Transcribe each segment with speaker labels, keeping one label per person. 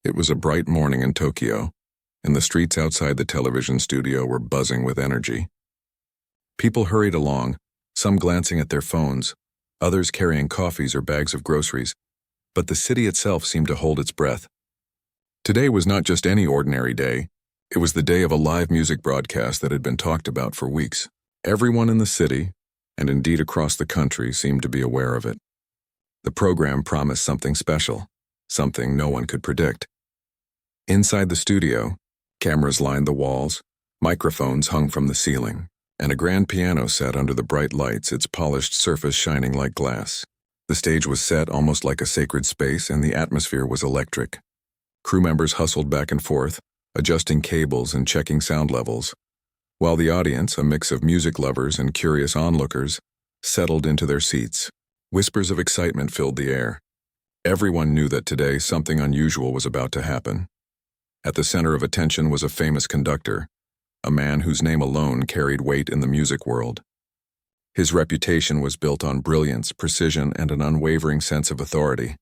Speaker 1: It was a bright morning in Tokyo, and the streets outside the television studio were buzzing with energy. People hurried along, some glancing at their phones, others carrying coffees or bags of groceries, but the city itself seemed to hold its breath. Today was not just any ordinary day. It was the day of a live music broadcast that had been talked about for weeks. Everyone in the city, and indeed across the country, seemed to be aware of it. The program promised something special, something no one could predict. Inside the studio, cameras lined the walls, microphones hung from the ceiling, and a grand piano sat under the bright lights, its polished surface shining like glass. The stage was set almost like a sacred space, and the atmosphere was electric. Crew members hustled back and forth, adjusting cables and checking sound levels, while the audience, a mix of music lovers and curious onlookers, settled into their seats. Whispers of excitement filled the air. Everyone knew that today something unusual was about to happen. At the center of attention was a famous conductor, a man whose name alone carried weight in the music world. His reputation was built on brilliance, precision, and an unwavering sense of authority.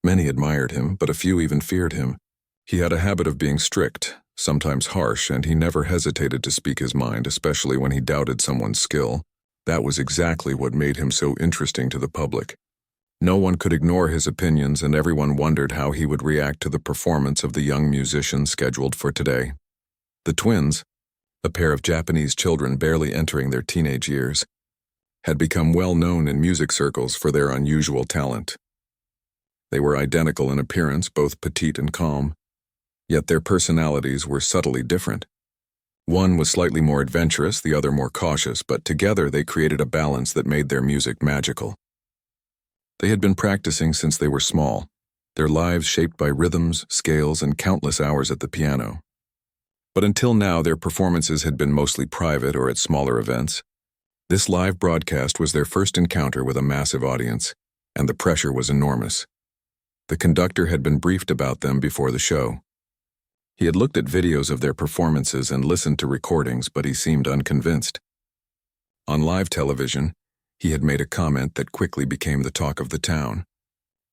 Speaker 1: Many admired him, but a few even feared him. He had a habit of being strict, sometimes harsh, and he never hesitated to speak his mind, especially when he doubted someone's skill. That was exactly what made him so interesting to the public. No one could ignore his opinions, and everyone wondered how he would react to the performance of the young musician scheduled for today. The twins, a pair of Japanese children barely entering their teenage years, had become well known in music circles for their unusual talent. They were identical in appearance, both petite and calm, yet their personalities were subtly different. One was slightly more adventurous, the other more cautious, but together they created a balance that made their music magical. They had been practicing since they were small, their lives shaped by rhythms, scales, and countless hours at the piano. But until now, their performances had been mostly private or at smaller events. This live broadcast was their first encounter with a massive audience, and the pressure was enormous. The conductor had been briefed about them before the show. He had looked at videos of their performances and listened to recordings, but he seemed unconvinced. On live television, he had made a comment that quickly became the talk of the town.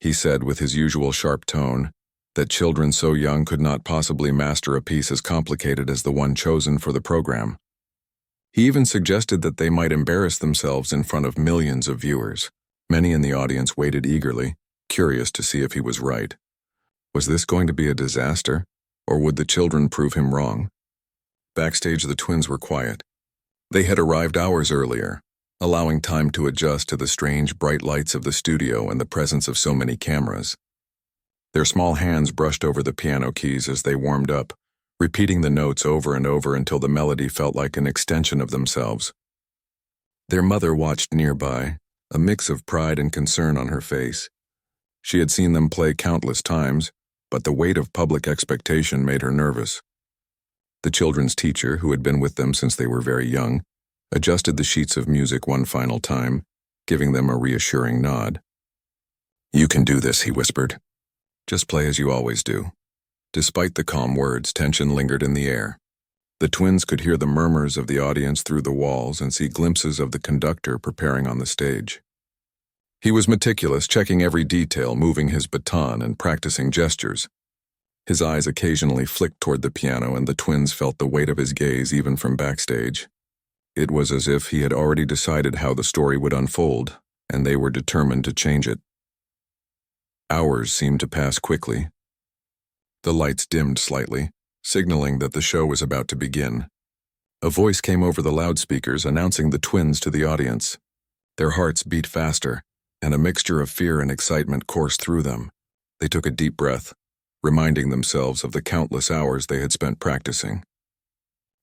Speaker 1: He said with his usual sharp tone that children so young could not possibly master a piece as complicated as the one chosen for the program. He even suggested that they might embarrass themselves in front of millions of viewers. Many in the audience waited eagerly, curious to see if he was right. Was this going to be a disaster, or would the children prove him wrong? Backstage, the twins were quiet. They had arrived hours earlier, allowing time to adjust to the strange bright lights of the studio and the presence of so many cameras. Their small hands brushed over the piano keys as they warmed up, repeating the notes over and over until the melody felt like an extension of themselves. Their mother watched nearby, a mix of pride and concern on her face. She had seen them play countless times, but the weight of public expectation made her nervous. The children's teacher, who had been with them since they were very young, adjusted the sheets of music one final time, giving them a reassuring nod. "You can do this," he whispered. "Just play as you always do." Despite the calm words, tension lingered in the air. The twins could hear the murmurs of the audience through the walls and see glimpses of the conductor preparing on the stage. He was meticulous, checking every detail, moving his baton and practicing gestures. His eyes occasionally flicked toward the piano, and the twins felt the weight of his gaze even from backstage. It was as if he had already decided how the story would unfold, and they were determined to change it. Hours seemed to pass quickly. The lights dimmed slightly, signaling that the show was about to begin. A voice came over the loudspeakers announcing the twins to the audience. Their hearts beat faster, and a mixture of fear and excitement coursed through them. They took a deep breath, reminding themselves of the countless hours they had spent practicing.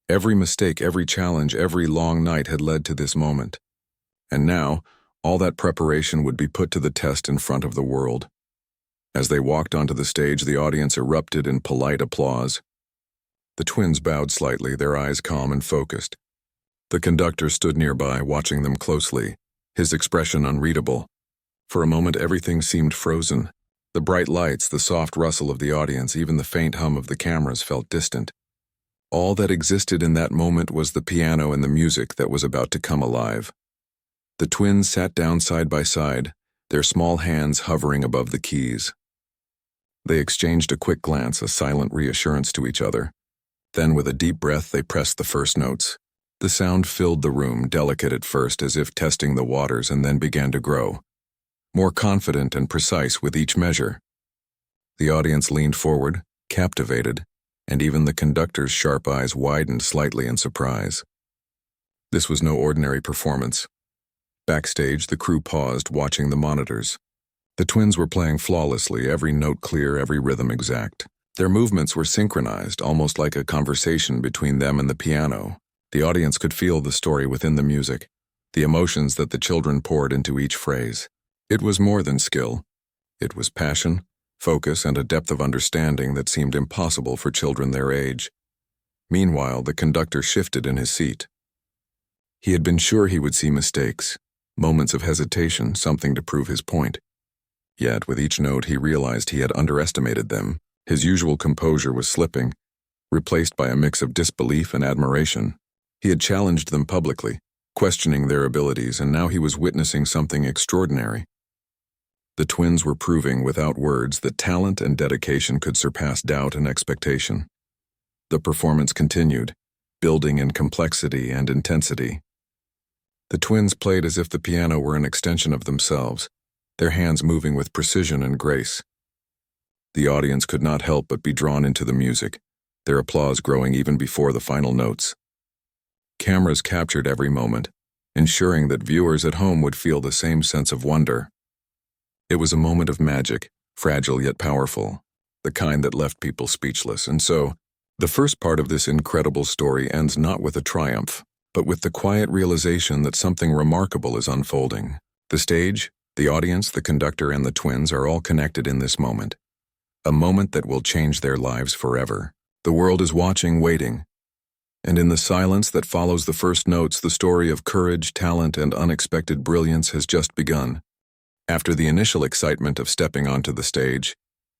Speaker 1: Every mistake, every challenge, every long night had led to this moment. And now, all that preparation would be put to the test in front of the world. As they walked onto the stage, the audience erupted in polite applause. The twins bowed slightly, their eyes calm and focused. The conductor stood nearby, watching them closely, his expression unreadable. For a moment, everything seemed frozen. The bright lights, the soft rustle of the audience, even the faint hum of the cameras felt distant. All that existed in that moment was the piano and the music that was about to come alive. The twins sat down side by side, their small hands hovering above the keys. They exchanged a quick glance, a silent reassurance to each other. Then, with a deep breath, they pressed the first notes. The sound filled the room, delicate at first, as if testing the waters, and then began to grow, more confident and precise with each measure. The audience leaned forward, captivated, and even the conductor's sharp eyes widened slightly in surprise. This was no ordinary performance. Backstage, the crew paused, watching the monitors. The twins were playing flawlessly, every note clear, every rhythm exact. Their movements were synchronized, almost like a conversation between them and the piano. The audience could feel the story within the music, the emotions that the children poured into each phrase. It was more than skill. It was passion, focus, and a depth of understanding that seemed impossible for children their age. Meanwhile, the conductor shifted in his seat. He had been sure he would see mistakes, moments of hesitation, something to prove his point. Yet, with each note, he realized he had underestimated them. His usual composure was slipping, replaced by a mix of disbelief and admiration. He had challenged them publicly, questioning their abilities, and now he was witnessing something extraordinary. The twins were proving, without words, that talent and dedication could surpass doubt and expectation. The performance continued, building in complexity and intensity. The twins played as if the piano were an extension of themselves, their hands moving with precision and grace. The audience could not help but be drawn into the music, their applause growing even before the final notes. Cameras captured every moment, ensuring that viewers at home would feel the same sense of wonder. It was a moment of magic, fragile yet powerful, the kind that left people speechless. And so, the first part of this incredible story ends not with a triumph, but with the quiet realization that something remarkable is unfolding. The stage, the audience, the conductor, and the twins are all connected in this moment. A moment that will change their lives forever. The world is watching, waiting. And in the silence that follows the first notes, the story of courage, talent, and unexpected brilliance has just begun. After the initial excitement of stepping onto the stage,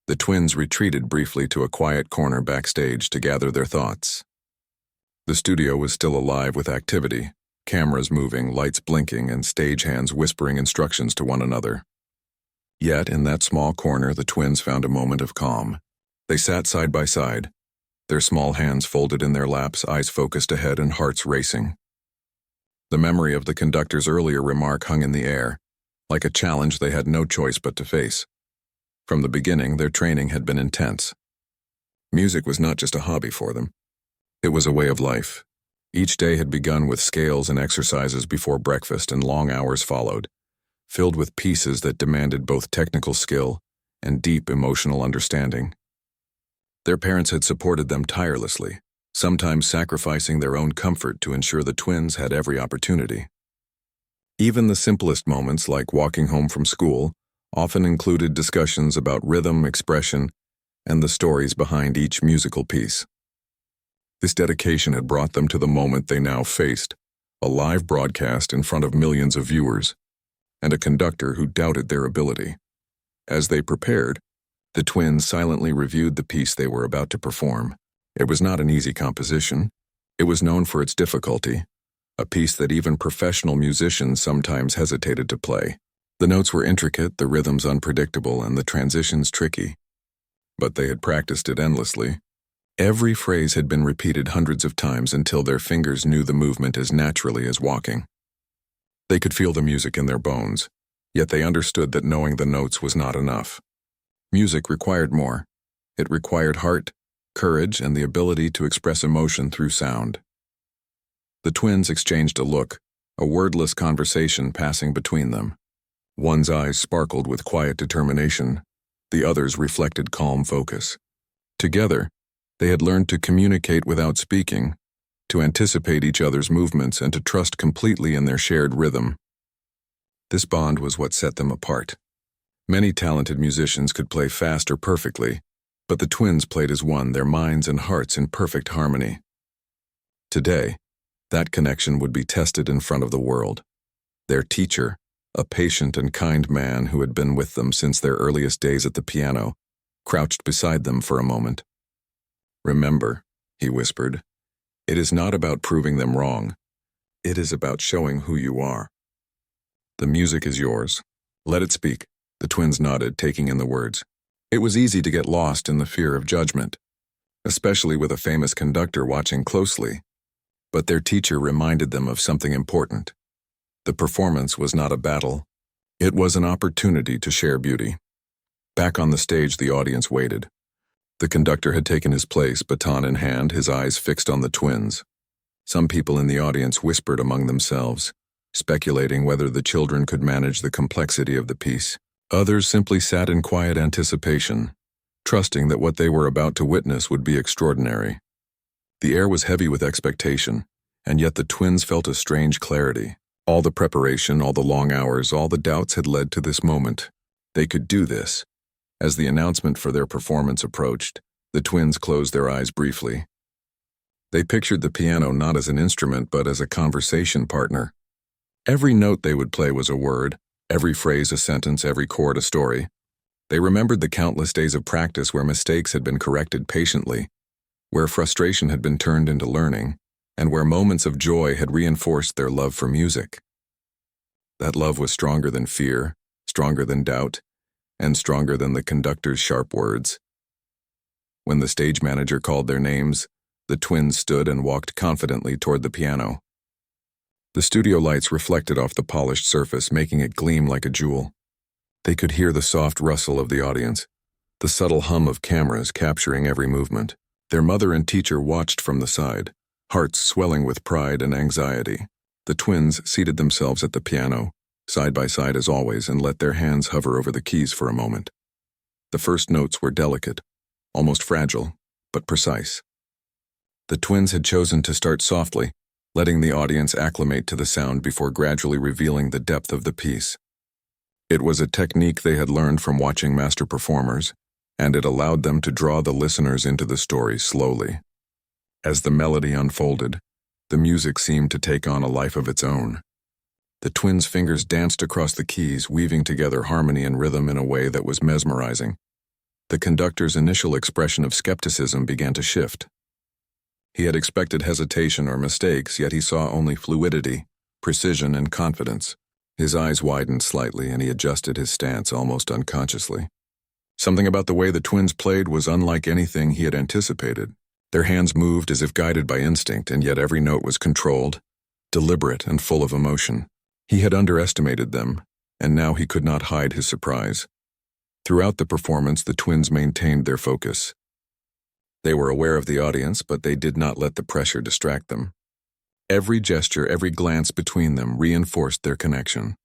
Speaker 1: the twins retreated briefly to a quiet corner backstage to gather their thoughts. The studio was still alive with activity, cameras moving, lights blinking, and stagehands whispering instructions to one another. Yet, in that small corner, the twins found a moment of calm. They sat side by side, their small hands folded in their laps, eyes focused ahead and hearts racing. The memory of the conductor's earlier remark hung in the air, like a challenge they had no choice but to face. From the beginning, their training had been intense. Music was not just a hobby for them. It was a way of life. Each day had begun with scales and exercises before breakfast, and long hours followed, filled with pieces that demanded both technical skill and deep emotional understanding. Their parents had supported them tirelessly, sometimes sacrificing their own comfort to ensure the twins had every opportunity. Even the simplest moments, like walking home from school, often included discussions about rhythm, expression, and the stories behind each musical piece. This dedication had brought them to the moment they now faced, a live broadcast in front of millions of viewers, and a conductor who doubted their ability. As they prepared, the twins silently reviewed the piece they were about to perform. It was not an easy composition. It was known for its difficulty, a piece that even professional musicians sometimes hesitated to play. The notes were intricate, the rhythms unpredictable, and the transitions tricky. But they had practiced it endlessly. Every phrase had been repeated hundreds of times until their fingers knew the movement as naturally as walking. They could feel the music in their bones, yet they understood that knowing the notes was not enough. Music required more. It required heart, courage, and the ability to express emotion through sound. The twins exchanged a look, a wordless conversation passing between them. One's eyes sparkled with quiet determination, the other's reflected calm focus. Together, they had learned to communicate without speaking, to anticipate each other's movements, and to trust completely in their shared rhythm. This bond was what set them apart. Many talented musicians could play fast or perfectly, but the twins played as one, their minds and hearts in perfect harmony. Today, that connection would be tested in front of the world. Their teacher, a patient and kind man who had been with them since their earliest days at the piano, crouched beside them for a moment. "Remember," he whispered, "it is not about proving them wrong. It is about showing who you are. The music is yours. Let it speak." The twins nodded, taking in the words. It was easy to get lost in the fear of judgment, especially with a famous conductor watching closely. But their teacher reminded them of something important. The performance was not a battle. It was an opportunity to share beauty. Back on the stage, the audience waited. The conductor had taken his place, baton in hand, his eyes fixed on the twins. Some people in the audience whispered among themselves, speculating whether the children could manage the complexity of the piece. Others simply sat in quiet anticipation, trusting that what they were about to witness would be extraordinary. The air was heavy with expectation, and yet the twins felt a strange clarity. All the preparation, all the long hours, all the doubts had led to this moment. They could do this. As the announcement for their performance approached, the twins closed their eyes briefly. They pictured the piano not as an instrument but as a conversation partner. Every note they would play was a word, every phrase a sentence, every chord a story. They remembered the countless days of practice where mistakes had been corrected patiently, where frustration had been turned into learning, and where moments of joy had reinforced their love for music. That love was stronger than fear, stronger than doubt, and stronger than the conductor's sharp words. When the stage manager called their names, the twins stood and walked confidently toward the piano. The studio lights reflected off the polished surface, making it gleam like a jewel. They could hear the soft rustle of the audience, the subtle hum of cameras capturing every movement. Their mother and teacher watched from the side, hearts swelling with pride and anxiety. The twins seated themselves at the piano, side by side as always, and let their hands hover over the keys for a moment. The first notes were delicate, almost fragile, but precise. The twins had chosen to start softly, letting the audience acclimate to the sound before gradually revealing the depth of the piece. It was a technique they had learned from watching master performers, and it allowed them to draw the listeners into the story slowly. As the melody unfolded, the music seemed to take on a life of its own. The twins' fingers danced across the keys, weaving together harmony and rhythm in a way that was mesmerizing. The conductor's initial expression of skepticism began to shift. He had expected hesitation or mistakes, yet he saw only fluidity, precision, and confidence. His eyes widened slightly, and he adjusted his stance almost unconsciously. Something about the way the twins played was unlike anything he had anticipated. Their hands moved as if guided by instinct, and yet every note was controlled, deliberate, and full of emotion. He had underestimated them, and now he could not hide his surprise. Throughout the performance, the twins maintained their focus. They were aware of the audience, but they did not let the pressure distract them. Every gesture, every glance between them reinforced their connection.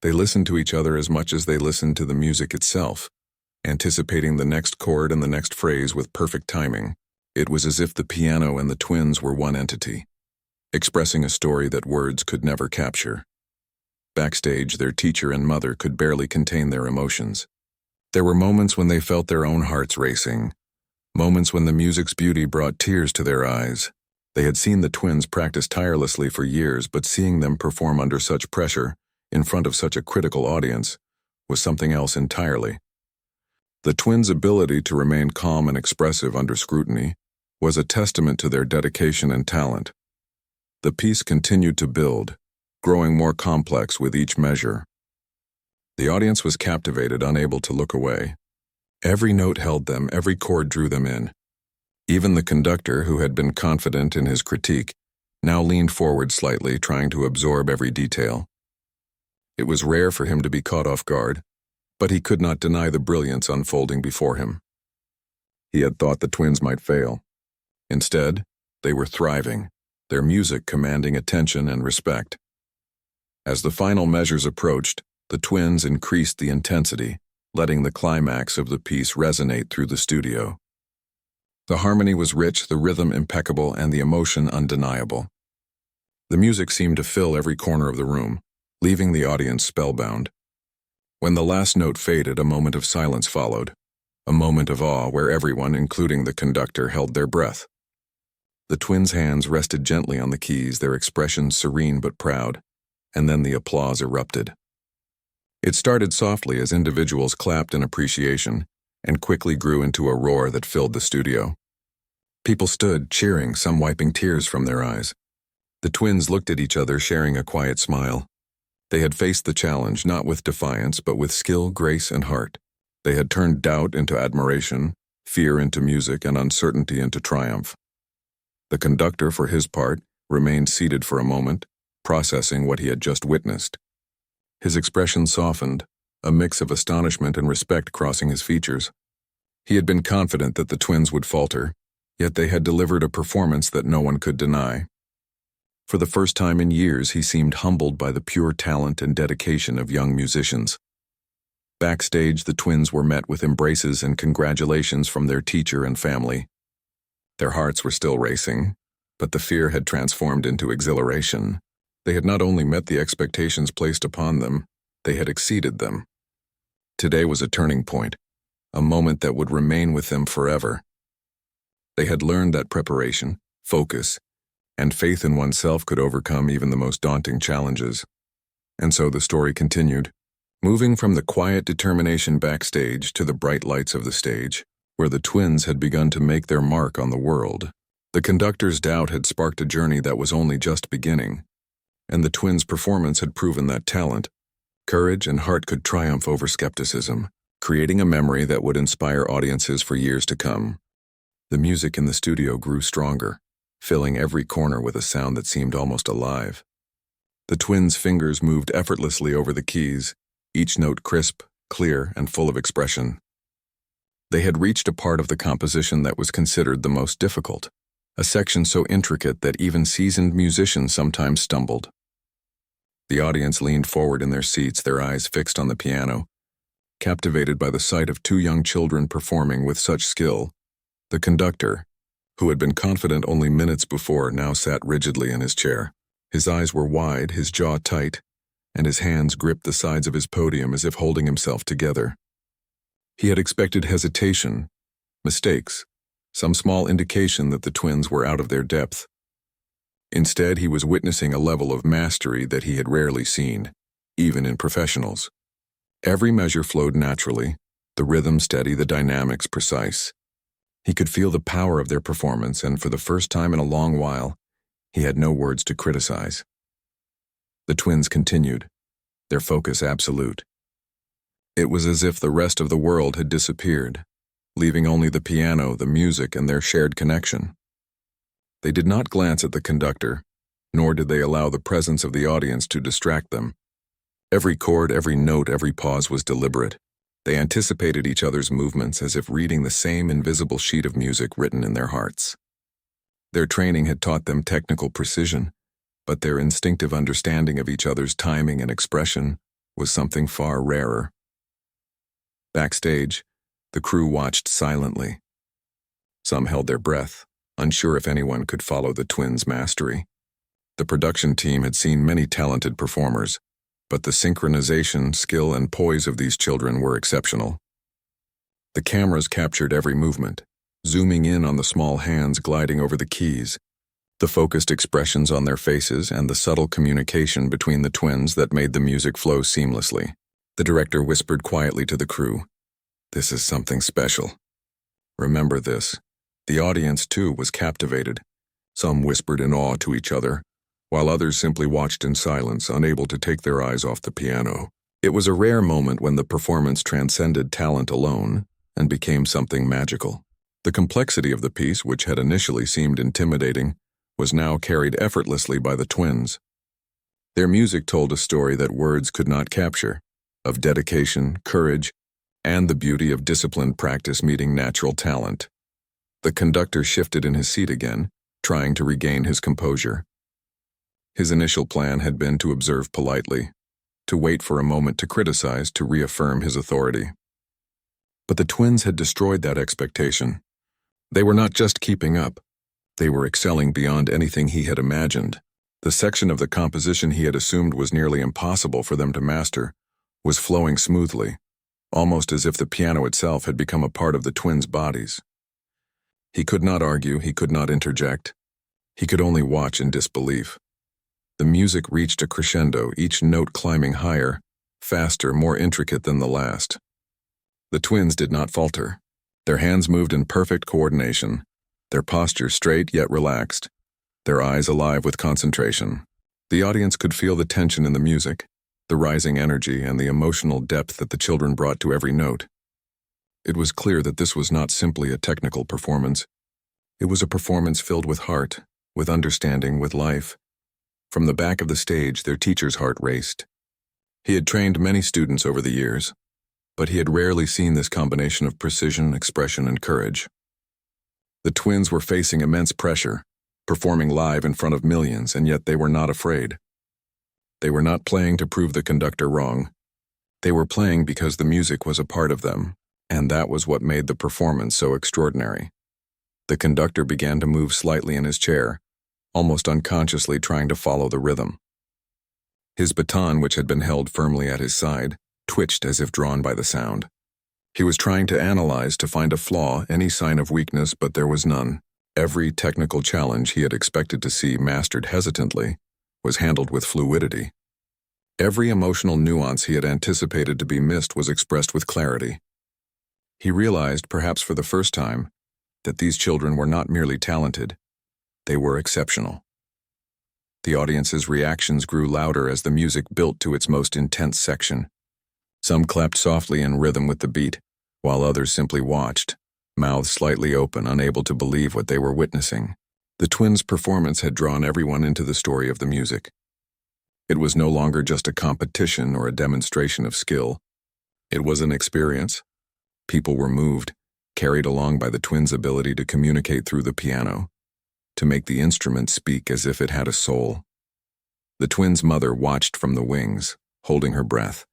Speaker 1: They listened to each other as much as they listened to the music itself, anticipating the next chord and the next phrase with perfect timing. It was as if the piano and the twins were one entity, expressing a story that words could never capture. Backstage, their teacher and mother could barely contain their emotions. There were moments when they felt their own hearts racing, moments when the music's beauty brought tears to their eyes. They had seen the twins practice tirelessly for years, but seeing them perform under such pressure, in front of such a critical audience, was something else entirely. The twins' ability to remain calm and expressive under scrutiny was a testament to their dedication and talent. The piece continued to build, growing more complex with each measure. The audience was captivated, unable to look away. Every note held them, every chord drew them in. Even the conductor, who had been confident in his critique, now leaned forward slightly, trying to absorb every detail. It was rare for him to be caught off guard, but he could not deny the brilliance unfolding before him. He had thought the twins might fail. Instead, they were thriving, their music commanding attention and respect. As the final measures approached, the twins increased the intensity, letting the climax of the piece resonate through the studio. The harmony was rich, the rhythm impeccable, and the emotion undeniable. The music seemed to fill every corner of the room, leaving the audience spellbound. When the last note faded, a moment of silence followed, a moment of awe where everyone, including the conductor, held their breath. The twins' hands rested gently on the keys, their expressions serene but proud, and then the applause erupted. It started softly as individuals clapped in appreciation, and quickly grew into a roar that filled the studio. People stood, cheering, some wiping tears from their eyes. The twins looked at each other, sharing a quiet smile. They had faced the challenge not with defiance, but with skill, grace, and heart. They had turned doubt into admiration, fear into music, and uncertainty into triumph. The conductor, for his part, remained seated for a moment, processing what he had just witnessed. His expression softened, a mix of astonishment and respect crossing his features. He had been confident that the twins would falter, yet they had delivered a performance that no one could deny. For the first time in years, he seemed humbled by the pure talent and dedication of young musicians. Backstage, the twins were met with embraces and congratulations from their teacher and family. Their hearts were still racing, but the fear had transformed into exhilaration. They had not only met the expectations placed upon them, they had exceeded them. Today was a turning point, a moment that would remain with them forever. They had learned that preparation, focus, and faith in oneself could overcome even the most daunting challenges. And so the story continued, moving from the quiet determination backstage to the bright lights of the stage, where the twins had begun to make their mark on the world. The conductor's doubt had sparked a journey that was only just beginning, and the twins' performance had proven that talent, courage, and heart could triumph over skepticism, creating a memory that would inspire audiences for years to come. The music in the studio grew stronger, filling every corner with a sound that seemed almost alive. The twins' fingers moved effortlessly over the keys, each note crisp, clear, and full of expression. They had reached a part of the composition that was considered the most difficult, a section so intricate that even seasoned musicians sometimes stumbled. The audience leaned forward in their seats, their eyes fixed on the piano, captivated by the sight of two young children performing with such skill. The conductor, who had been confident only minutes before, now sat rigidly in his chair. His eyes were wide, his jaw tight, and his hands gripped the sides of his podium as if holding himself together. He had expected hesitation, mistakes, some small indication that the twins were out of their depth. Instead, he was witnessing a level of mastery that he had rarely seen, even in professionals. Every measure flowed naturally, the rhythm steady, the dynamics precise. He could feel the power of their performance, and for the first time in a long while, he had no words to criticize. The twins continued, their focus absolute. It was as if the rest of the world had disappeared, leaving only the piano, the music, and their shared connection. They did not glance at the conductor, nor did they allow the presence of the audience to distract them. Every chord, every note, every pause was deliberate. They anticipated each other's movements as if reading the same invisible sheet of music written in their hearts. Their training had taught them technical precision, but their instinctive understanding of each other's timing and expression was something far rarer. Backstage, the crew watched silently. Some held their breath, unsure if anyone could follow the twins' mastery. The production team had seen many talented performers, but the synchronization, skill, and poise of these children were exceptional. The cameras captured every movement, zooming in on the small hands gliding over the keys, the focused expressions on their faces, and the subtle communication between the twins that made the music flow seamlessly. The director whispered quietly to the crew, "This is something special. Remember this." The audience, too, was captivated. Some whispered in awe to each other, while others simply watched in silence, unable to take their eyes off the piano. It was a rare moment when the performance transcended talent alone and became something magical. The complexity of the piece, which had initially seemed intimidating, was now carried effortlessly by the twins. Their music told a story that words could not capture, of dedication, courage, and the beauty of disciplined practice meeting natural talent. The conductor shifted in his seat again, trying to regain his composure. His initial plan had been to observe politely, to wait for a moment to criticize, to reaffirm his authority. But the twins had destroyed that expectation. They were not just keeping up, they were excelling beyond anything he had imagined. The section of the composition he had assumed was nearly impossible for them to master was flowing smoothly, almost as if the piano itself had become a part of the twins' bodies. He could not argue, he could not interject. He could only watch in disbelief. The music reached a crescendo, each note climbing higher, faster, more intricate than the last. The twins did not falter. Their hands moved in perfect coordination, their posture straight yet relaxed, their eyes alive with concentration. The audience could feel the tension in the music, the rising energy, and the emotional depth that the children brought to every note. It was clear that this was not simply a technical performance. It was a performance filled with heart, with understanding, with life. From the back of the stage, their teacher's heart raced. He had trained many students over the years, but he had rarely seen this combination of precision, expression, and courage. The twins were facing immense pressure, performing live in front of millions, and yet they were not afraid. They were not playing to prove the conductor wrong. They were playing because the music was a part of them, and that was what made the performance so extraordinary. The conductor began to move slightly in his chair, almost unconsciously trying to follow the rhythm. His baton, which had been held firmly at his side, twitched as if drawn by the sound. He was trying to analyze, to find a flaw, any sign of weakness, but there was none. Every technical challenge he had expected to see mastered hesitantly was handled with fluidity. Every emotional nuance he had anticipated to be missed was expressed with clarity. He realized, perhaps for the first time, that these children were not merely talented, they were exceptional. The audience's reactions grew louder as the music built to its most intense section. Some clapped softly in rhythm with the beat, while others simply watched, mouths slightly open, unable to believe what they were witnessing. The twins' performance had drawn everyone into the story of the music. It was no longer just a competition or a demonstration of skill. It was an experience. People were moved, carried along by the twins' ability to communicate through the piano, to make the instrument speak as if it had a soul. The twins' mother watched from the wings, holding her breath.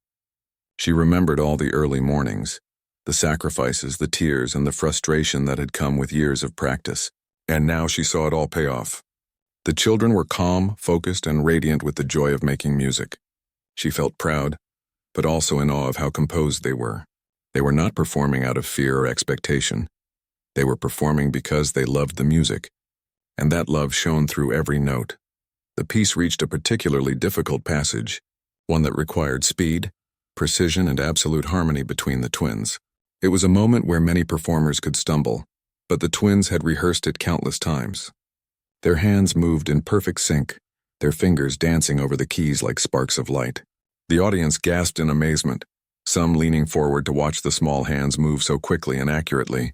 Speaker 1: She remembered all the early mornings, the sacrifices, the tears, and the frustration that had come with years of practice. And now she saw it all pay off. The children were calm, focused, and radiant with the joy of making music. She felt proud, but also in awe of how composed they were. They were not performing out of fear or expectation. They were performing because they loved the music, and that love shone through every note. The piece reached a particularly difficult passage, one that required speed, precision, and absolute harmony between the twins. It was a moment where many performers could stumble, but the twins had rehearsed it countless times. Their hands moved in perfect sync, their fingers dancing over the keys like sparks of light. The audience gasped in amazement, some leaning forward to watch the small hands move so quickly and accurately.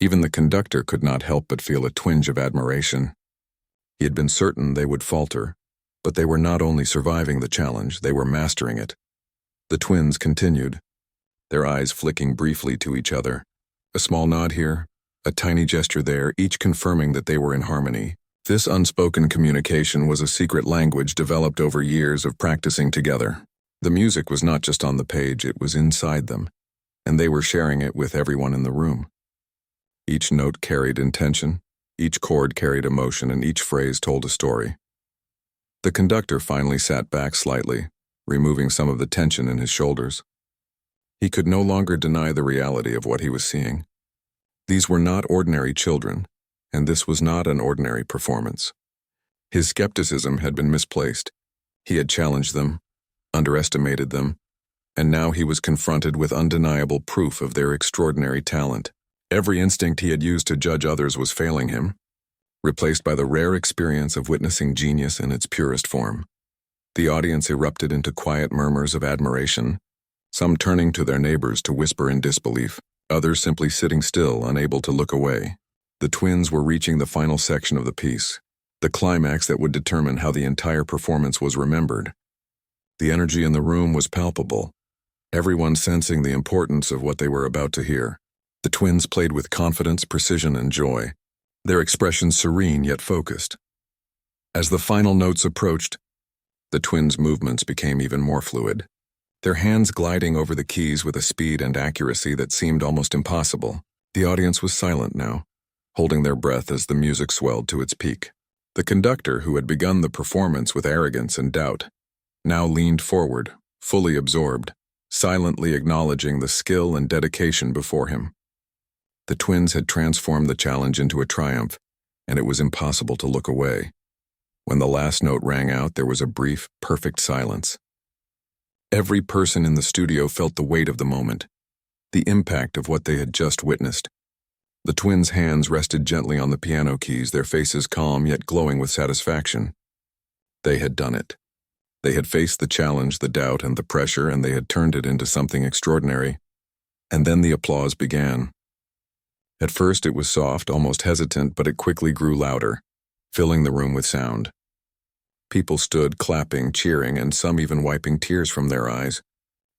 Speaker 1: Even the conductor could not help but feel a twinge of admiration. He had been certain they would falter, but they were not only surviving the challenge, they were mastering it. The twins continued, their eyes flicking briefly to each other. A small nod here, a tiny gesture there, each confirming that they were in harmony. This unspoken communication was a secret language developed over years of practicing together. The music was not just on the page, it was inside them, and they were sharing it with everyone in the room. Each note carried intention, each chord carried emotion, and each phrase told a story. The conductor finally sat back slightly, removing some of the tension in his shoulders. He could no longer deny the reality of what he was seeing. These were not ordinary children, and this was not an ordinary performance. His skepticism had been misplaced. He had challenged them, underestimated them, and now he was confronted with undeniable proof of their extraordinary talent. Every instinct he had used to judge others was failing him, replaced by the rare experience of witnessing genius in its purest form. The audience erupted into quiet murmurs of admiration, some turning to their neighbors to whisper in disbelief, others simply sitting still, unable to look away. The twins were reaching the final section of the piece, the climax that would determine how the entire performance was remembered. The energy in the room was palpable, everyone sensing the importance of what they were about to hear. The twins played with confidence, precision, and joy, their expressions serene yet focused. As the final notes approached, the twins' movements became even more fluid, their hands gliding over the keys with a speed and accuracy that seemed almost impossible. The audience was silent now, holding their breath as the music swelled to its peak. The conductor, who had begun the performance with arrogance and doubt, now leaned forward, fully absorbed, silently acknowledging the skill and dedication before him. The twins had transformed the challenge into a triumph, and it was impossible to look away. When the last note rang out, there was a brief, perfect silence. Every person in the studio felt the weight of the moment, the impact of what they had just witnessed. The twins' hands rested gently on the piano keys, their faces calm yet glowing with satisfaction. They had done it. They had faced the challenge, the doubt, and the pressure, and they had turned it into something extraordinary. And then the applause began. At first it was soft, almost hesitant, but it quickly grew louder, filling the room with sound. People stood clapping, cheering, and some even wiping tears from their eyes.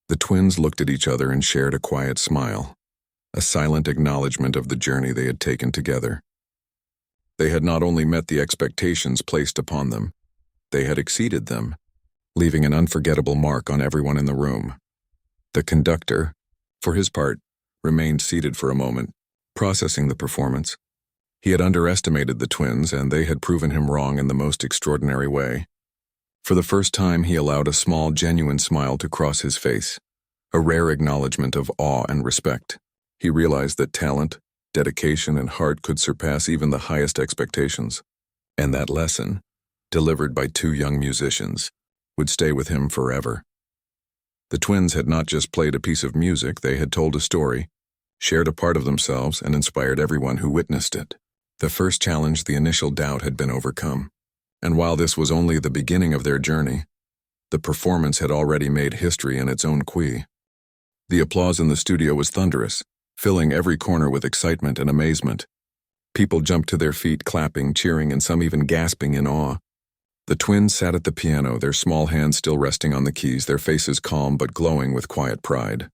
Speaker 1: The twins looked at each other and shared a quiet smile, a silent acknowledgement of the journey they had taken together. They had not only met the expectations placed upon them, they had exceeded them, leaving an unforgettable mark on everyone in the room. The conductor, for his part, remained seated for a moment, processing the performance. He had underestimated the twins, and they had proven him wrong in the most extraordinary way. For the first time, he allowed a small, genuine smile to cross his face, a rare acknowledgement of awe and respect. He realized that talent, dedication, and heart could surpass even the highest expectations. And that lesson, delivered by two young musicians, would stay with him forever. The twins had not just played a piece of music, they had told a story, shared a part of themselves, and inspired everyone who witnessed it. The first challenge, the initial doubt, had been overcome. And while this was only the beginning of their journey, the performance had already made history in its own key. The applause in the studio was thunderous, filling every corner with excitement and amazement. People jumped to their feet, clapping, cheering, and some even gasping in awe. The twins sat at the piano, their small hands still resting on the keys, their faces calm but glowing with quiet pride.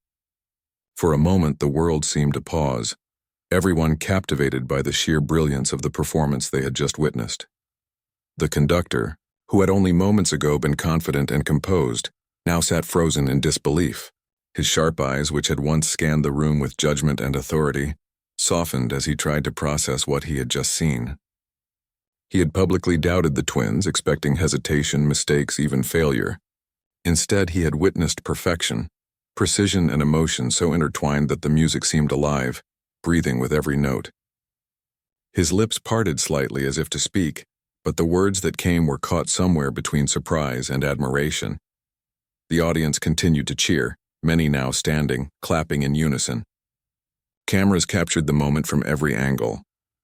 Speaker 1: For a moment, the world seemed to pause, everyone captivated by the sheer brilliance of the performance they had just witnessed. The conductor, who had only moments ago been confident and composed, now sat frozen in disbelief. His sharp eyes, which had once scanned the room with judgment and authority, softened as he tried to process what he had just seen. He had publicly doubted the twins, expecting hesitation, mistakes, even failure. Instead, he had witnessed perfection, precision and emotion so intertwined that the music seemed alive, breathing with every note. His lips parted slightly as if to speak, but the words that came were caught somewhere between surprise and admiration. The audience continued to cheer, many now standing, clapping in unison. Cameras captured the moment from every angle,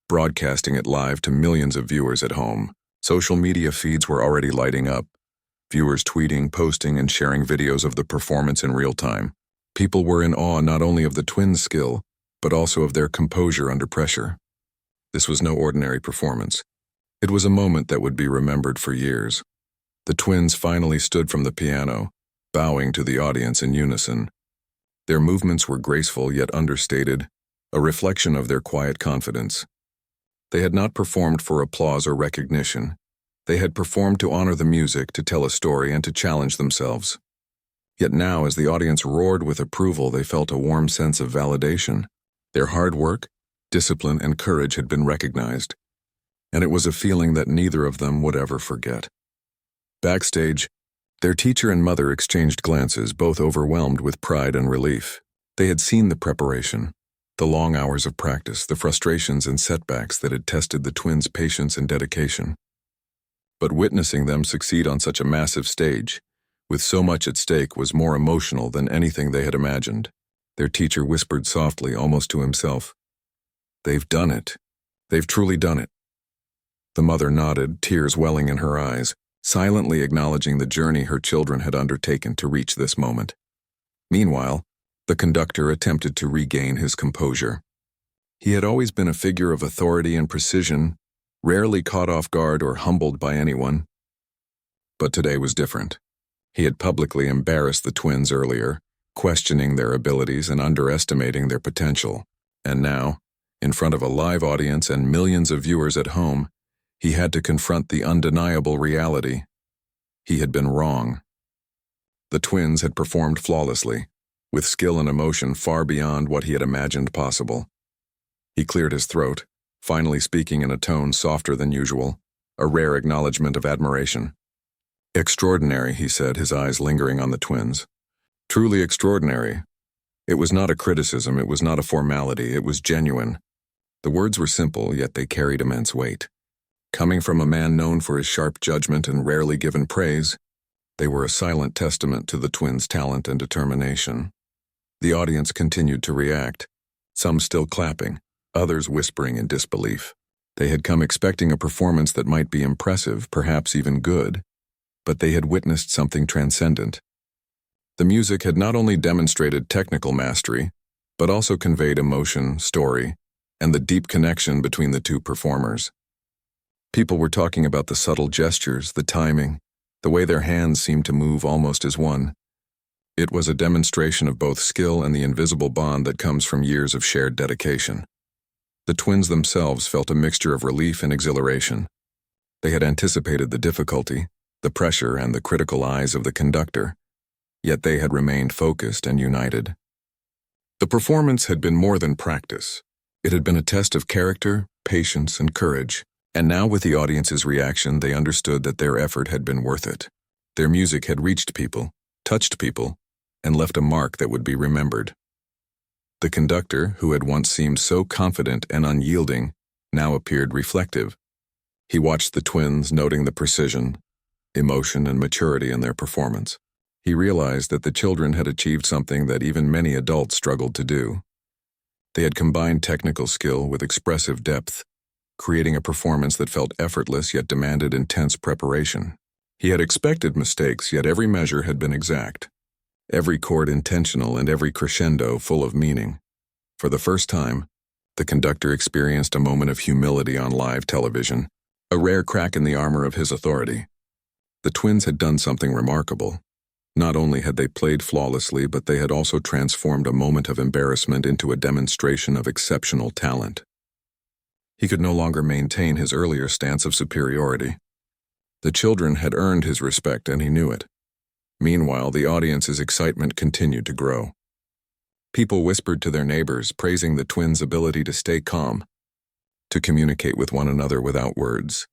Speaker 1: broadcasting it live to millions of viewers at home. Social media feeds were already lighting up, viewers tweeting, posting, and sharing videos of the performance in real time. People were in awe not only of the twins' skill, but also of their composure under pressure. This was no ordinary performance. It was a moment that would be remembered for years. The twins finally stood from the piano, bowing to the audience in unison. Their movements were graceful yet understated, a reflection of their quiet confidence. They had not performed for applause or recognition. They had performed to honor the music, to tell a story, and to challenge themselves. Yet now, as the audience roared with approval, they felt a warm sense of validation. Their hard work, discipline, and courage had been recognized, and it was a feeling that neither of them would ever forget. Backstage, their teacher and mother exchanged glances, both overwhelmed with pride and relief. They had seen the preparation, the long hours of practice, the frustrations and setbacks that had tested the twins' patience and dedication. But witnessing them succeed on such a massive stage, with so much at stake, was more emotional than anything they had imagined. Their teacher whispered softly, almost to himself, "They've done it. They've truly done it." The mother nodded, tears welling in her eyes, silently acknowledging the journey her children had undertaken to reach this moment. Meanwhile, the conductor attempted to regain his composure. He had always been a figure of authority and precision, rarely caught off guard or humbled by anyone. But today was different. He had publicly embarrassed the twins earlier, questioning their abilities and underestimating their potential. And now, in front of a live audience and millions of viewers at home, he had to confront the undeniable reality. He had been wrong. The twins had performed flawlessly, with skill and emotion far beyond what he had imagined possible. He cleared his throat, finally speaking in a tone softer than usual, a rare acknowledgement of admiration. "Extraordinary," he said, his eyes lingering on the twins. "Truly extraordinary." It was not a criticism, it was not a formality, it was genuine. The words were simple, yet they carried immense weight. Coming from a man known for his sharp judgment and rarely given praise, they were a silent testament to the twins' talent and determination. The audience continued to react, some still clapping, others whispering in disbelief. They had come expecting a performance that might be impressive, perhaps even good, but they had witnessed something transcendent. The music had not only demonstrated technical mastery, but also conveyed emotion, story, and the deep connection between the two performers. People were talking about the subtle gestures, the timing, the way their hands seemed to move almost as one. It was a demonstration of both skill and the invisible bond that comes from years of shared dedication. The twins themselves felt a mixture of relief and exhilaration. They had anticipated the difficulty, the pressure, and the critical eyes of the conductor, yet they had remained focused and united. The performance had been more than practice. It had been a test of character, patience, and courage, and now with the audience's reaction, they understood that their effort had been worth it. Their music had reached people, touched people, and left a mark that would be remembered. The conductor, who had once seemed so confident and unyielding, now appeared reflective. He watched the twins, noting the precision, emotion, and maturity in their performance. He realized that the children had achieved something that even many adults struggled to do. They had combined technical skill with expressive depth, creating a performance that felt effortless yet demanded intense preparation. He had expected mistakes, yet every measure had been exact. Every chord intentional and every crescendo full of meaning. For the first time, the conductor experienced a moment of humility on live television, a rare crack in the armor of his authority. The twins had done something remarkable. Not only had they played flawlessly, but they had also transformed a moment of embarrassment into a demonstration of exceptional talent. He could no longer maintain his earlier stance of superiority. The children had earned his respect, and he knew it. Meanwhile, the audience's excitement continued to grow. People whispered to their neighbors, praising the twins' ability to stay calm, to communicate with one another without words,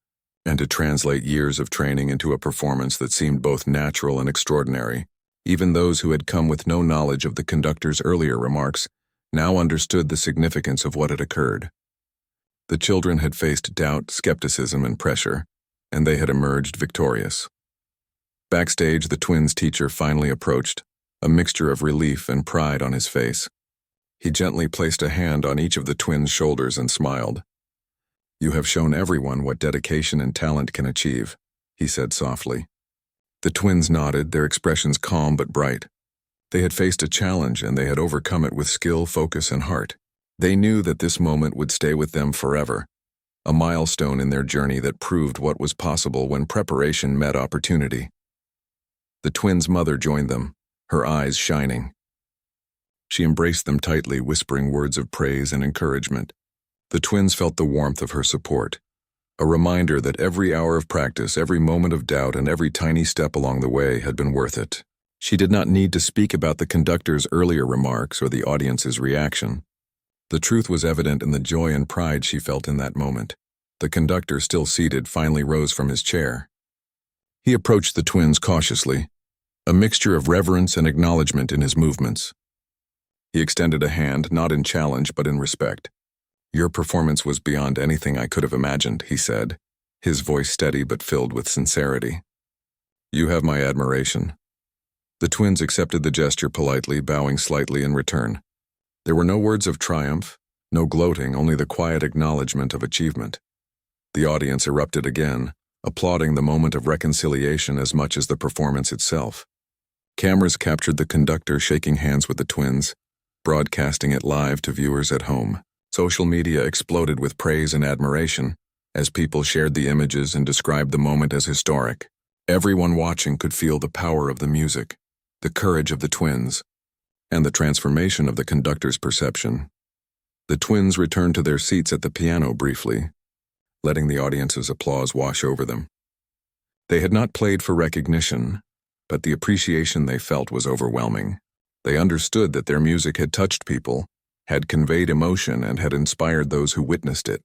Speaker 1: and to translate years of training into a performance that seemed both natural and extraordinary. Even those who had come with no knowledge of the conductor's earlier remarks now understood the significance of what had occurred. The children had faced doubt, skepticism, and pressure, and they had emerged victorious. Backstage, the twins' teacher finally approached, a mixture of relief and pride on his face. He gently placed a hand on each of the twins' shoulders and smiled. "You have shown everyone what dedication and talent can achieve," he said softly. The twins nodded, their expressions calm but bright. They had faced a challenge, and they had overcome it with skill, focus, and heart. They knew that this moment would stay with them forever, a milestone in their journey that proved what was possible when preparation met opportunity. The twins' mother joined them, her eyes shining. She embraced them tightly, whispering words of praise and encouragement. The twins felt the warmth of her support, a reminder that every hour of practice, every moment of doubt, and every tiny step along the way had been worth it. She did not need to speak about the conductor's earlier remarks or the audience's reaction. The truth was evident in the joy and pride she felt in that moment. The conductor, still seated, finally rose from his chair. He approached the twins cautiously, a mixture of reverence and acknowledgement in his movements. He extended a hand, not in challenge but in respect. "Your performance was beyond anything I could have imagined," he said, his voice steady but filled with sincerity. "You have my admiration." The twins accepted the gesture politely, bowing slightly in return. There were no words of triumph, no gloating, only the quiet acknowledgement of achievement. The audience erupted again, applauding the moment of reconciliation as much as the performance itself. Cameras captured the conductor shaking hands with the twins, broadcasting it live to viewers at home. Social media exploded with praise and admiration as people shared the images and described the moment as historic. Everyone watching could feel the power of the music, the courage of the twins, and the transformation of the conductor's perception. The twins returned to their seats at the piano briefly, letting the audience's applause wash over them. They had not played for recognition, but the appreciation they felt was overwhelming. They understood that their music had touched people, had conveyed emotion, and had inspired those who witnessed it.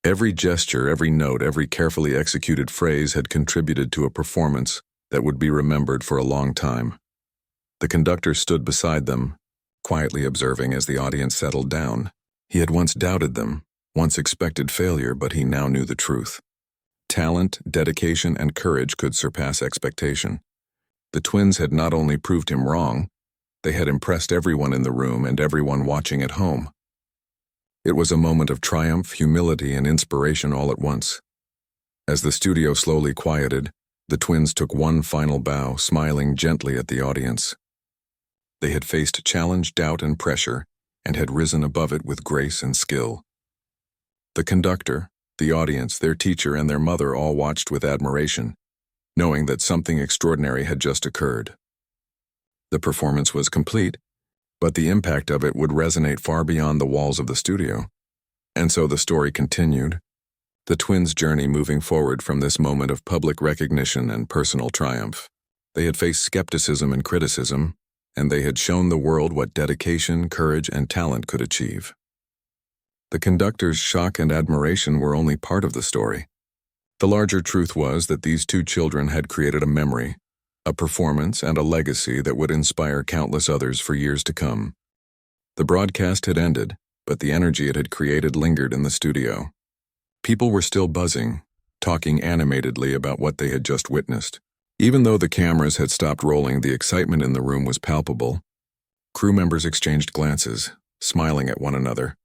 Speaker 1: Every gesture, every note, every carefully executed phrase had contributed to a performance that would be remembered for a long time. The conductor stood beside them, quietly observing as the audience settled down. He had once doubted them, once expected failure, but he now knew the truth. Talent, dedication, and courage could surpass expectation. The twins had not only proved him wrong, they had impressed everyone in the room and everyone watching at home. It was a moment of triumph, humility, and inspiration all at once. As the studio slowly quieted, the twins took one final bow, smiling gently at the audience. They had faced challenge, doubt, and pressure, and had risen above it with grace and skill. The conductor, the audience, their teacher, and their mother all watched with admiration, knowing that something extraordinary had just occurred. The performance was complete, but the impact of it would resonate far beyond the walls of the studio. And so the story continued, the twins' journey moving forward from this moment of public recognition and personal triumph. They had faced skepticism and criticism, and they had shown the world what dedication, courage, and talent could achieve. The conductor's shock and admiration were only part of the story. The larger truth was that these two children had created a memory, a performance, and a legacy that would inspire countless others for years to come. The broadcast had ended, but the energy it had created lingered in the studio. People were still buzzing, talking animatedly about what they had just witnessed. Even though the cameras had stopped rolling, the excitement in the room was palpable. Crew members exchanged glances, smiling at one another,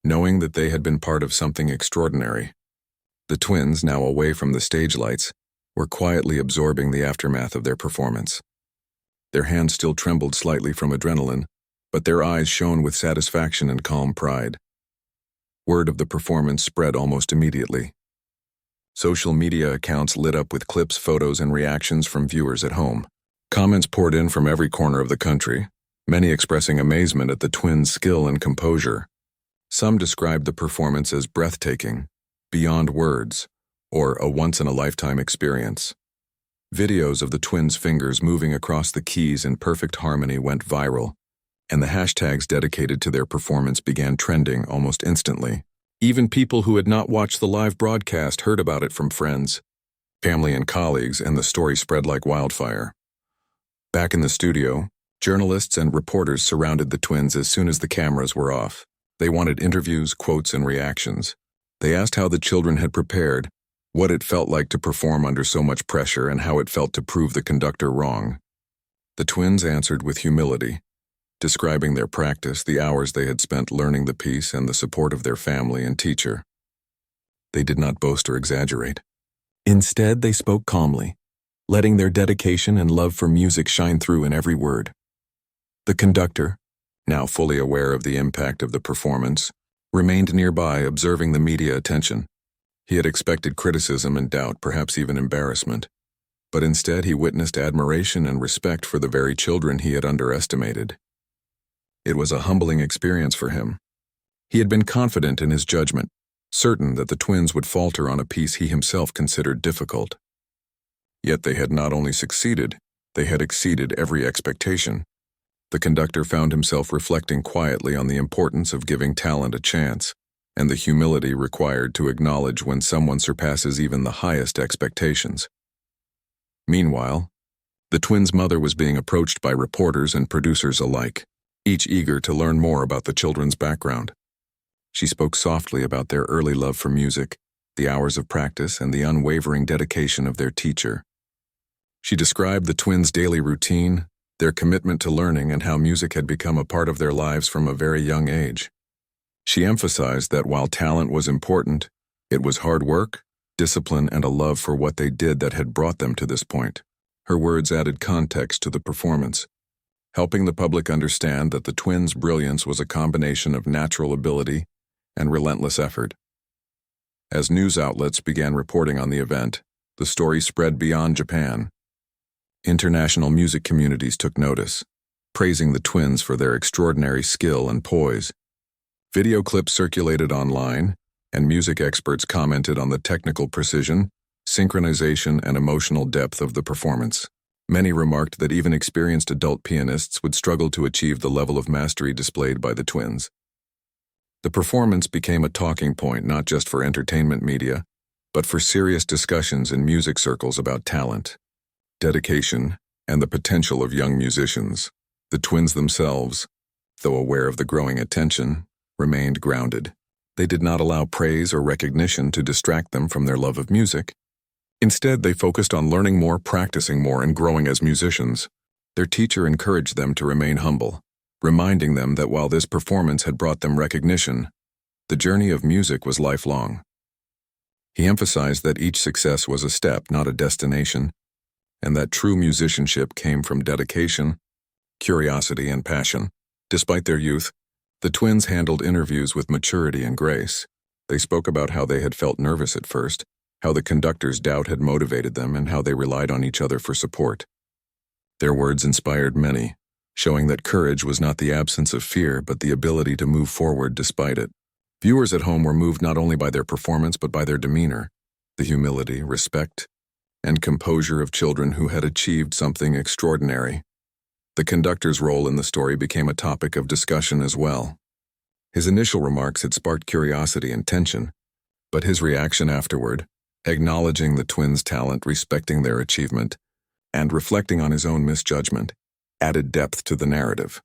Speaker 1: knowing that they had been part of something extraordinary. The twins, now away from the stage lights, were quietly absorbing the aftermath of their performance. Their hands still trembled slightly from adrenaline, but their eyes shone with satisfaction and calm pride. Word of the performance spread almost immediately. Social media accounts lit up with clips, photos, and reactions from viewers at home. Comments poured in from every corner of the country, many expressing amazement at the twins' skill and composure. Some described the performance as breathtaking, beyond words, or a once-in-a-lifetime experience. Videos of the twins' fingers moving across the keys in perfect harmony went viral, and the hashtags dedicated to their performance began trending almost instantly. Even people who had not watched the live broadcast heard about it from friends, family, and colleagues, and the story spread like wildfire. Back in the studio, journalists and reporters surrounded the twins as soon as the cameras were off. They wanted interviews, quotes, and reactions. They asked how the children had prepared, what it felt like to perform under so much pressure, and how it felt to prove the conductor wrong. The twins answered with humility, describing their practice, the hours they had spent learning the piece, and the support of their family and teacher. They did not boast or exaggerate. Instead, they spoke calmly, letting their dedication and love for music shine through in every word. The conductor, now fully aware of the impact of the performance, remained nearby, observing the media attention. He had expected criticism and doubt, perhaps even embarrassment, but instead he witnessed admiration and respect for the very children he had underestimated. It was a humbling experience for him. He had been confident in his judgment, certain that the twins would falter on a piece he himself considered difficult. Yet they had not only succeeded, they had exceeded every expectation. The conductor found himself reflecting quietly on the importance of giving talent a chance, and the humility required to acknowledge when someone surpasses even the highest expectations. Meanwhile, the twins' mother was being approached by reporters and producers alike, each eager to learn more about the children's background. She spoke softly about their early love for music, the hours of practice, and the unwavering dedication of their teacher. She described the twins' daily routine, their commitment to learning, and how music had become a part of their lives from a very young age. She emphasized that while talent was important, it was hard work, discipline, and a love for what they did that had brought them to this point. Her words added context to the performance, helping the public understand that the twins' brilliance was a combination of natural ability and relentless effort. As news outlets began reporting on the event, the story spread beyond Japan. International music communities took notice, praising the twins for their extraordinary skill and poise. Video clips circulated online, and music experts commented on the technical precision, synchronization, and emotional depth of the performance. Many remarked that even experienced adult pianists would struggle to achieve the level of mastery displayed by the twins. The performance became a talking point not just for entertainment media, but for serious discussions in music circles about talent, dedication, and the potential of young musicians. The twins themselves, though aware of the growing attention, remained grounded. They did not allow praise or recognition to distract them from their love of music. Instead, they focused on learning more, practicing more, and growing as musicians. Their teacher encouraged them to remain humble, reminding them that while this performance had brought them recognition, the journey of music was lifelong. He emphasized that each success was a step, not a destination, and that true musicianship came from dedication, curiosity, and passion. Despite their youth, The twins handled interviews with maturity and grace. They spoke about how they had felt nervous at first, how the conductor's doubt had motivated them, and how they relied on each other for support. Their words inspired many, showing that courage was not the absence of fear but the ability to move forward despite it. Viewers at home were moved not only by their performance but by their demeanor, the humility, respect, and composure of children who had achieved something extraordinary. The conductor's role in the story became a topic of discussion as well. His initial remarks had sparked curiosity and tension, but his reaction afterward, acknowledging the twins' talent, respecting their achievement, and reflecting on his own misjudgment, added depth to the narrative.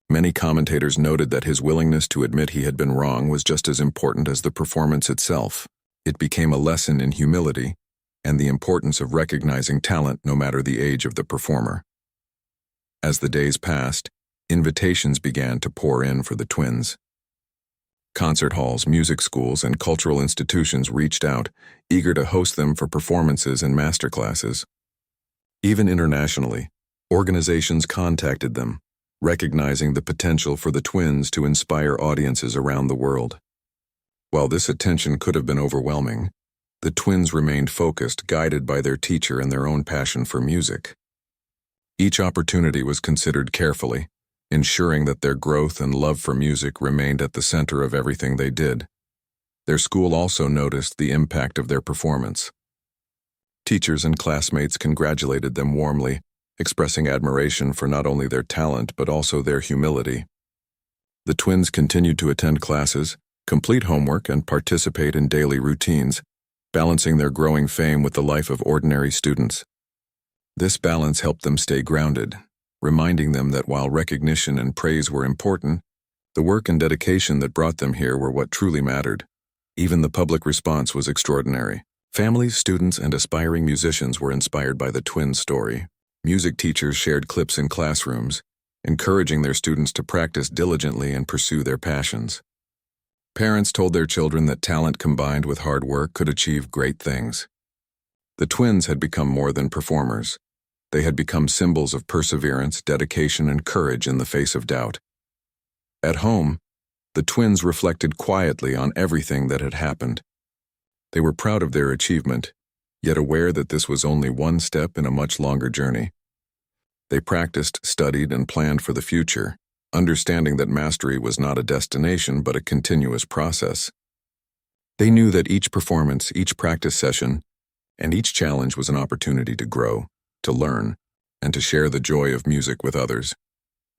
Speaker 1: Many commentators noted that his willingness to admit he had been wrong was just as important as the performance itself. It became a lesson in humility and the importance of recognizing talent no matter the age of the performer. As the days passed, invitations began to pour in for the twins. Concert halls, music schools, and cultural institutions reached out, eager to host them for performances and masterclasses. Even internationally, organizations contacted them, recognizing the potential for the twins to inspire audiences around the world. While this attention could have been overwhelming, the twins remained focused, guided by their teacher and their own passion for music. Each opportunity was considered carefully, ensuring that their growth and love for music remained at the center of everything they did. Their school also noticed the impact of their performance. Teachers and classmates congratulated them warmly, expressing admiration for not only their talent but also their humility. The twins continued to attend classes, complete homework, and participate in daily routines, balancing their growing fame with the life of ordinary students. This balance helped them stay grounded, reminding them that while recognition and praise were important, the work and dedication that brought them here were what truly mattered. Even the public response was extraordinary. Families, students, and aspiring musicians were inspired by the twins' story. Music teachers shared clips in classrooms, encouraging their students to practice diligently and pursue their passions. Parents told their children that talent combined with hard work could achieve great things. The twins had become more than performers. They had become symbols of perseverance, dedication, and courage in the face of doubt. At home, the twins reflected quietly on everything that had happened. They were proud of their achievement, yet aware that this was only one step in a much longer journey. They practiced, studied, and planned for the future, understanding that mastery was not a destination but a continuous process. They knew that each performance, each practice session, and each challenge was an opportunity to grow, to learn, and to share the joy of music with others.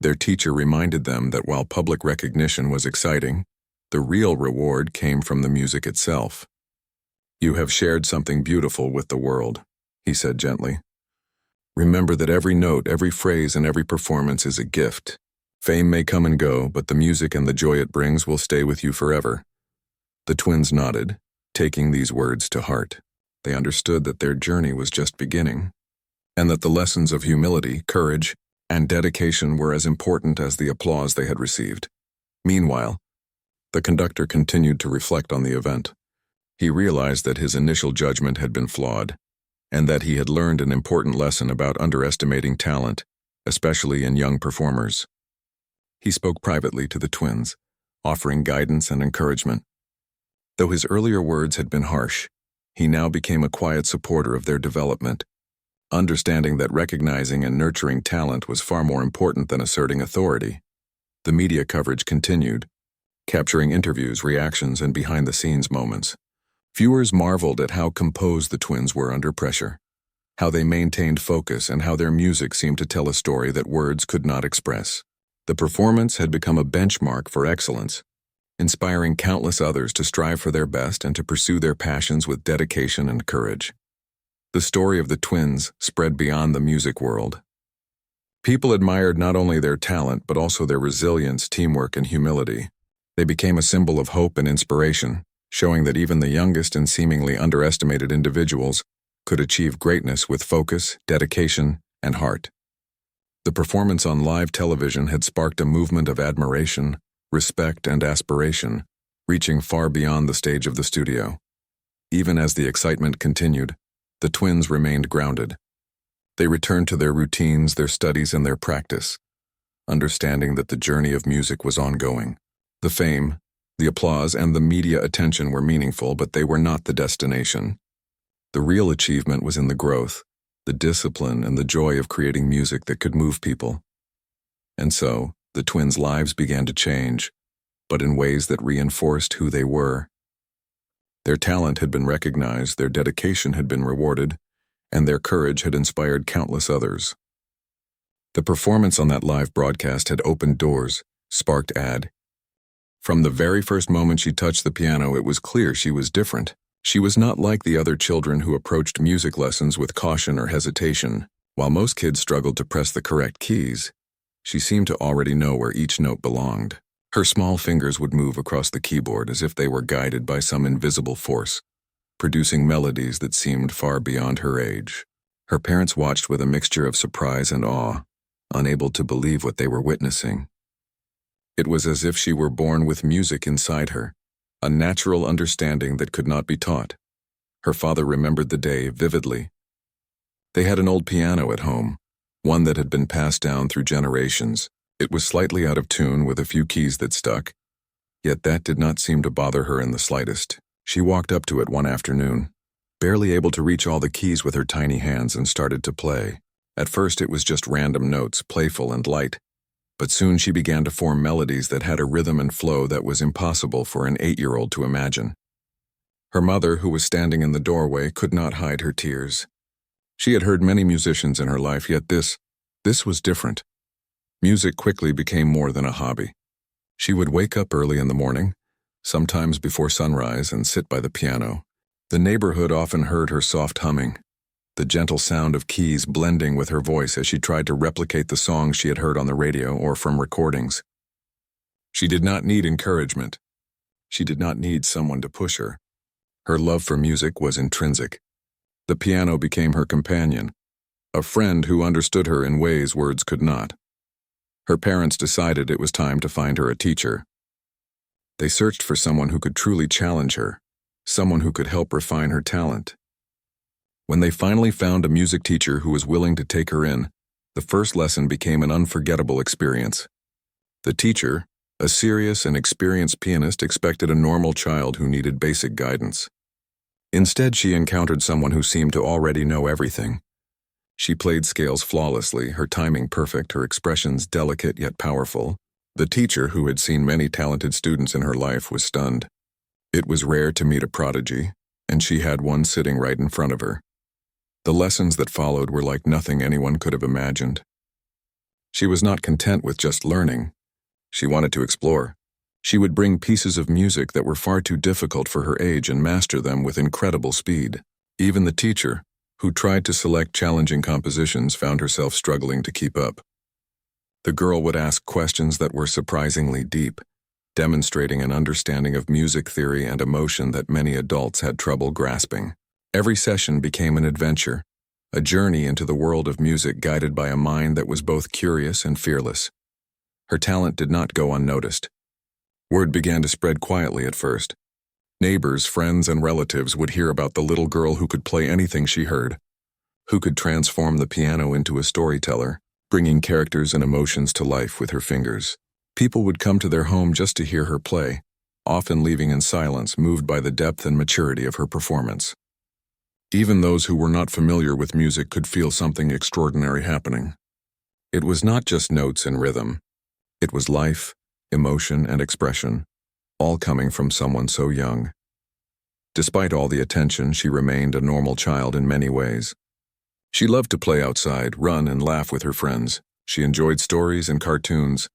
Speaker 1: Their teacher reminded them that while public recognition was exciting, the real reward came from the music itself. "You have shared something beautiful with the world," he said gently. "Remember that every note, every phrase, and every performance is a gift. Fame may come and go, but the music and the joy it brings will stay with you forever." The twins nodded, taking these words to heart. They understood that their journey was just beginning, and that the lessons of humility, courage, and dedication were as important as the applause they had received. Meanwhile, the conductor continued to reflect on the event. He realized that his initial judgment had been flawed, and that he had learned an important lesson about underestimating talent, especially in young performers. He spoke privately to the twins, offering guidance and encouragement. Though his earlier words had been harsh, he now became a quiet supporter of their development, understanding that recognizing and nurturing talent was far more important than asserting authority. The media coverage continued, capturing interviews, reactions, and behind-the-scenes moments. Viewers marveled at how composed the twins were under pressure, how they maintained focus, and how their music seemed to tell a story that words could not express. The performance had become a benchmark for excellence, inspiring countless others to strive for their best and to pursue their passions with dedication and courage. The story of the twins spread beyond the music world. People admired not only their talent but also their resilience, teamwork, and humility. They became a symbol of hope and inspiration, showing that even the youngest and seemingly underestimated individuals could achieve greatness with focus, dedication, and heart. The performance on live television had sparked a movement of admiration, respect, and aspiration, reaching far beyond the stage of the studio. Even as the excitement continued, the twins remained grounded. They returned to their routines, their studies, and their practice, understanding that the journey of music was ongoing. The fame, the applause, and the media attention were meaningful, but they were not the destination. The real achievement was in the growth, the discipline, and the joy of creating music that could move people. And so, the twins' lives began to change, but in ways that reinforced who they were. Their talent had been recognized, their dedication had been rewarded, and their courage had inspired countless others. The performance on that live broadcast had opened doors, sparked awe. From the very first moment she touched the piano, it was clear she was different. She was not like the other children who approached music lessons with caution or hesitation. While most kids struggled to press the correct keys, she seemed to already know where each note belonged. Her small fingers would move across the keyboard as if they were guided by some invisible force, producing melodies that seemed far beyond her age. Her parents watched with a mixture of surprise and awe, unable to believe what they were witnessing. It was as if she were born with music inside her, a natural understanding that could not be taught. Her father remembered the day vividly. They had an old piano at home, one that had been passed down through generations. It was slightly out of tune with a few keys that stuck, yet that did not seem to bother her in the slightest. She walked up to it one afternoon, barely able to reach all the keys with her tiny hands, and started to play. At first it was just random notes, playful and light, but soon she began to form melodies that had a rhythm and flow that was impossible for an 8-year-old to imagine. Her mother, who was standing in the doorway, could not hide her tears. She had heard many musicians in her life, yet this was different. Music quickly became more than a hobby. She would wake up early in the morning, sometimes before sunrise, and sit by the piano. The neighborhood often heard her soft humming, the gentle sound of keys blending with her voice as she tried to replicate the songs she had heard on the radio or from recordings. She did not need encouragement. She did not need someone to push her. Her love for music was intrinsic. The piano became her companion, a friend who understood her in ways words could not. Her parents decided it was time to find her a teacher. They searched for someone who could truly challenge her, someone who could help refine her talent. When they finally found a music teacher who was willing to take her in, the first lesson became an unforgettable experience. The teacher, a serious and experienced pianist, expected a normal child who needed basic guidance. Instead, she encountered someone who seemed to already know everything. She played scales flawlessly, her timing perfect, her expressions delicate yet powerful. The teacher, who had seen many talented students in her life, was stunned. It was rare to meet a prodigy, and she had one sitting right in front of her. The lessons that followed were like nothing anyone could have imagined. She was not content with just learning. She wanted to explore. She would bring pieces of music that were far too difficult for her age and master them with incredible speed. Even the teacher, who tried to select challenging compositions, found herself struggling to keep up. The girl would ask questions that were surprisingly deep, demonstrating an understanding of music theory and emotion that many adults had trouble grasping. Every session became an adventure, a journey into the world of music guided by a mind that was both curious and fearless. Her talent did not go unnoticed. Word began to spread quietly at first. Neighbors, friends, and relatives would hear about the little girl who could play anything she heard, who could transform the piano into a storyteller, bringing characters and emotions to life with her fingers. People would come to their home just to hear her play, often leaving in silence, moved by the depth and maturity of her performance. Even those who were not familiar with music could feel something extraordinary happening. It was not just notes and rhythm. It was life, emotion, and expression, all coming from someone so young. Despite all the attention, she remained a normal child in many ways. She loved to play outside, run, and laugh with her friends. She enjoyed stories and cartoons,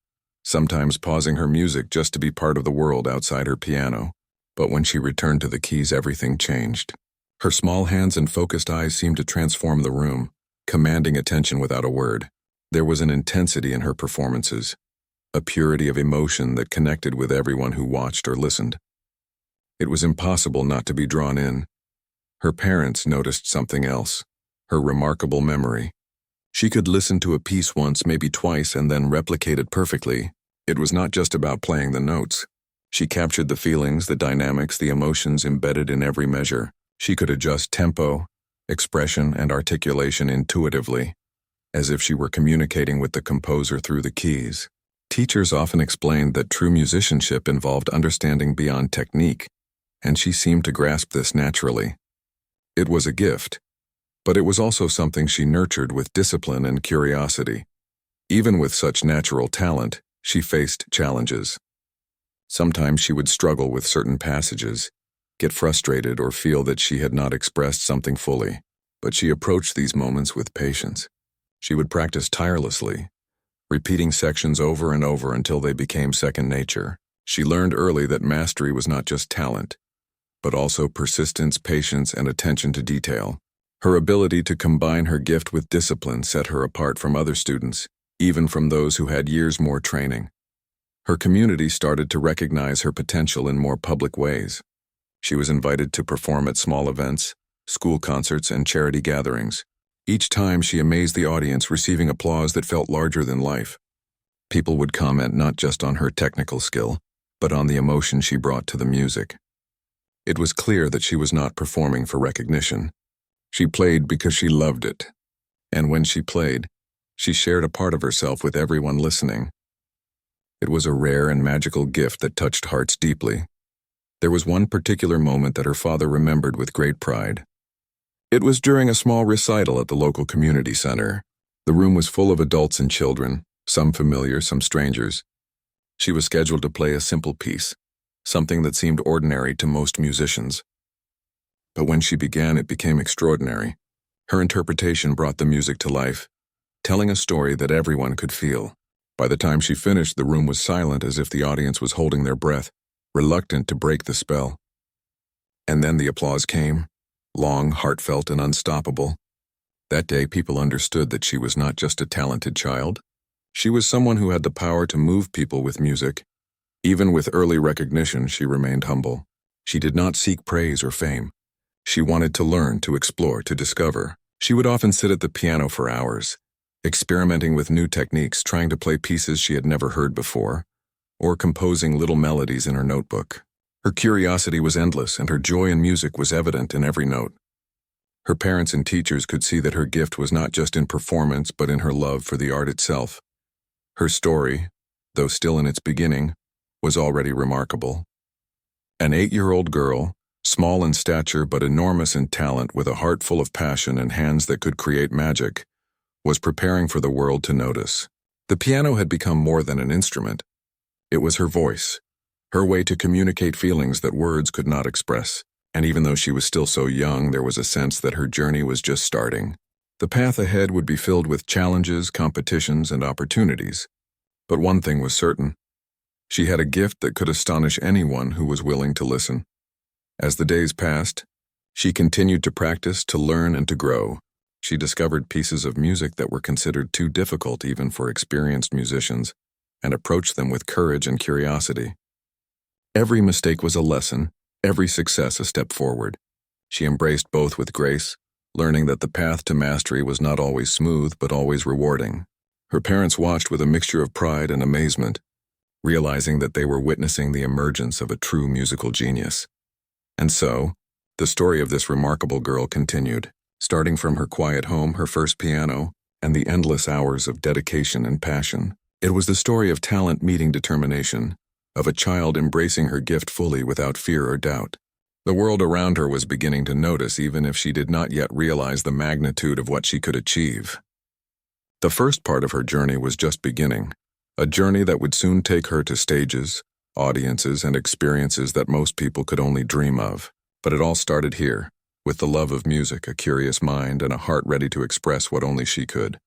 Speaker 1: sometimes pausing her music just to be part of the world outside her piano. But when she returned to the keys, everything changed. Her small hands and focused eyes seemed to transform the room, commanding attention without a word. There was an intensity in her performances, a purity of emotion that connected with everyone who watched or listened. It was impossible not to be drawn in. Her parents noticed something else, her remarkable memory. She could listen to a piece once, maybe twice, and then replicate it perfectly. It was not just about playing the notes. She captured the feelings, the dynamics, the emotions embedded in every measure. She could adjust tempo, expression, and articulation intuitively. as if she were communicating with the composer through the keys. Teachers often explained that true musicianship involved understanding beyond technique, and she seemed to grasp this naturally. It was a gift, but it was also something she nurtured with discipline and curiosity. Even with such natural talent, she faced challenges. Sometimes she would struggle with certain passages, get frustrated, or feel that she had not expressed something fully, but she approached these moments with patience. She would practice tirelessly, repeating sections over and over until they became second nature. She learned early that mastery was not just talent, but also persistence, patience, and attention to detail. Her ability to combine her gift with discipline set her apart from other students, even from those who had years more training. Her community started to recognize her potential in more public ways. She was invited to perform at small events, school concerts, and charity gatherings. Each time she amazed the audience, receiving applause that felt larger than life. People would comment not just on her technical skill, but on the emotion she brought to the music. It was clear that she was not performing for recognition. She played because she loved it. And when she played, she shared a part of herself with everyone listening. It was a rare and magical gift that touched hearts deeply. There was one particular moment that her father remembered with great pride. It was during a small recital at the local community center. The room was full of adults and children, some familiar, some strangers. She was scheduled to play a simple piece, something that seemed ordinary to most musicians. But when she began, it became extraordinary. Her interpretation brought the music to life, telling a story that everyone could feel. By the time she finished, the room was silent, as if the audience was holding their breath, reluctant to break the spell. And then the applause came. Long, heartfelt, and unstoppable. That day, people understood that she was not just a talented child. She was someone who had the power to move people with music. Even with early recognition, she remained humble. She did not seek praise or fame. She wanted to learn, to explore, to discover. She would often sit at the piano for hours, experimenting with new techniques, trying to play pieces she had never heard before, or composing little melodies in her notebook. Her curiosity was endless, and her joy in music was evident in every note. Her parents and teachers could see that her gift was not just in performance, but in her love for the art itself. Her story, though still in its beginning, was already remarkable. An 8-year-old girl, small in stature but enormous in talent, with a heart full of passion and hands that could create magic, was preparing for the world to notice. The piano had become more than an instrument. It was her voice, her way to communicate feelings that words could not express. And even though she was still so young, there was a sense that her journey was just starting. The path ahead would be filled with challenges, competitions, and opportunities. But one thing was certain. She had a gift that could astonish anyone who was willing to listen. As the days passed, she continued to practice, to learn, and to grow. She discovered pieces of music that were considered too difficult even for experienced musicians, and approached them with courage and curiosity. Every mistake was a lesson, every success a step forward. She embraced both with grace, learning that the path to mastery was not always smooth but always rewarding. Her parents watched with a mixture of pride and amazement, realizing that they were witnessing the emergence of a true musical genius. And so, the story of this remarkable girl continued, starting from her quiet home, her first piano, and the endless hours of dedication and passion. It was the story of talent meeting determination, of a child embracing her gift fully without fear or doubt. The world around her was beginning to notice, even if she did not yet realize the magnitude of what she could achieve. The first part of her journey was just beginning, a journey that would soon take her to stages, audiences, and experiences that most people could only dream of. But it all started here, with the love of music, a curious mind, and a heart ready to express what only she could.